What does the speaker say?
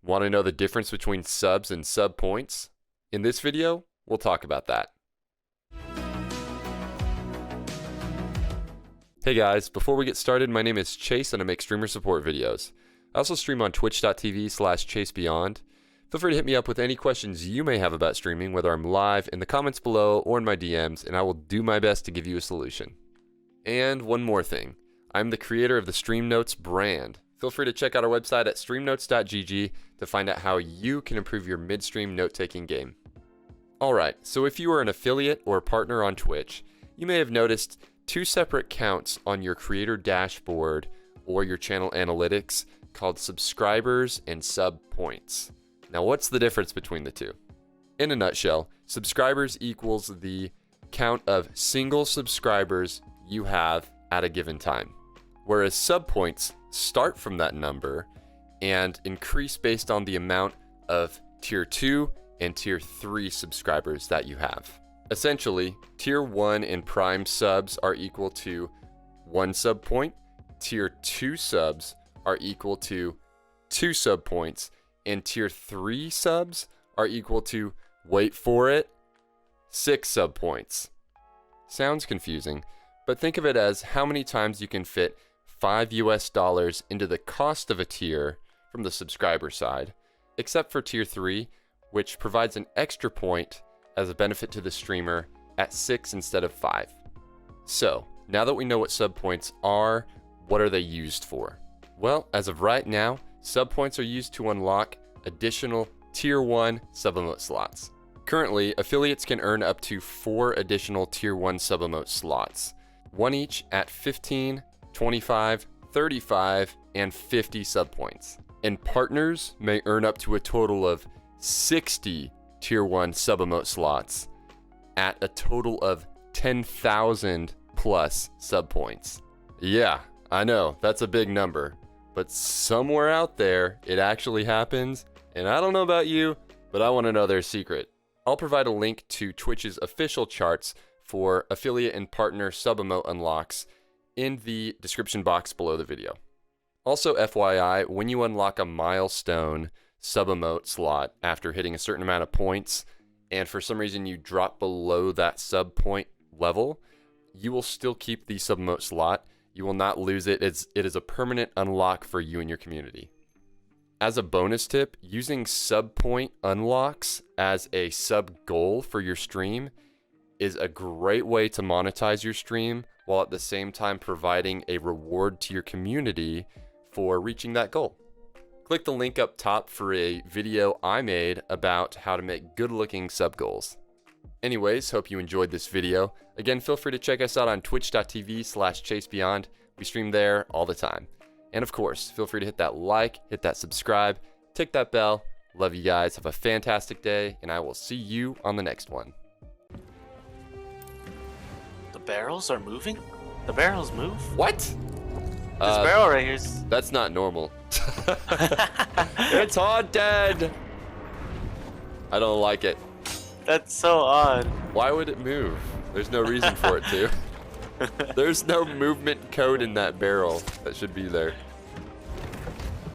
Want to know the difference between subs and sub points? In this video, we'll talk about that. Hey guys, before we get started, my name is Chase and I make streamer support videos. I also stream on twitch.tv/ChaseBeyond. Feel free to hit me up with any questions you may have about streaming, whether I'm live, in the comments below, or in my DMs, and I will do my best to give you a solution. And one more thing, I'm the creator of the Stream Notes brand. Feel free to check out our website at streamnotes.gg to find out how you can improve your midstream note-taking game. Alright, so if you are an affiliate or a partner on Twitch, you may have noticed two separate counts on your creator dashboard or your channel analytics called subscribers and sub points. Now what's the difference between the two? In a nutshell, subscribers equals the count of single subscribers you have at a given time, whereas sub points start from that number and increase based on the amount of tier 2 and tier 3 subscribers that you have. Essentially, tier 1 and prime subs are equal to 1 sub point, tier 2 subs are equal to 2 sub points, and tier 3 subs are equal to, wait for it, 6 sub points. Sounds confusing, but think of it as how many times you can fit $5 into the cost of a tier from the subscriber side, except for tier 3, which provides an extra point as a benefit to the streamer at 6 instead of 5. So, now that we know what sub points are, what are they used for? Well, as of right now, sub points are used to unlock additional tier 1 sub emote slots. Currently, affiliates can earn up to 4 additional tier 1 sub emote slots, one each at 15, 25, 35, and 50 sub points. And partners may earn up to a total of 60 tier 1 sub emote slots at a total of 10,000 plus sub points. Yeah, I know, that's a big number, but somewhere out there it actually happens, and I don't know about you, but I want to know their secret. I'll provide a link to Twitch's official charts for affiliate and partner sub emote unlocks in the description box below the video. Also FYI, when you unlock a milestone sub emote slot after hitting a certain amount of points, and for some reason you drop below that sub point level, you will still keep the sub emote slot. You will not lose it. It is a permanent unlock for you and your community. As a bonus tip, using sub point unlocks as a sub goal for your stream is a great way to monetize your stream while at the same time providing a reward to your community for reaching that goal. Click the link up top for a video I made about how to make good looking sub goals. Anyways, hope you enjoyed this video. Again, feel free to check us out on twitch.tv/ChaseBeyond. We stream there all the time. And of course, feel free to hit that like, hit that subscribe, tick that bell. Love you guys. Have a fantastic day, and I will see you on the next one. The barrels are moving? The barrels move? What? This barrel right here is... That's not normal. It's haunted! I don't like it. That's so odd. Why would it move? There's no reason for it to. There's no movement code in that barrel that should be there.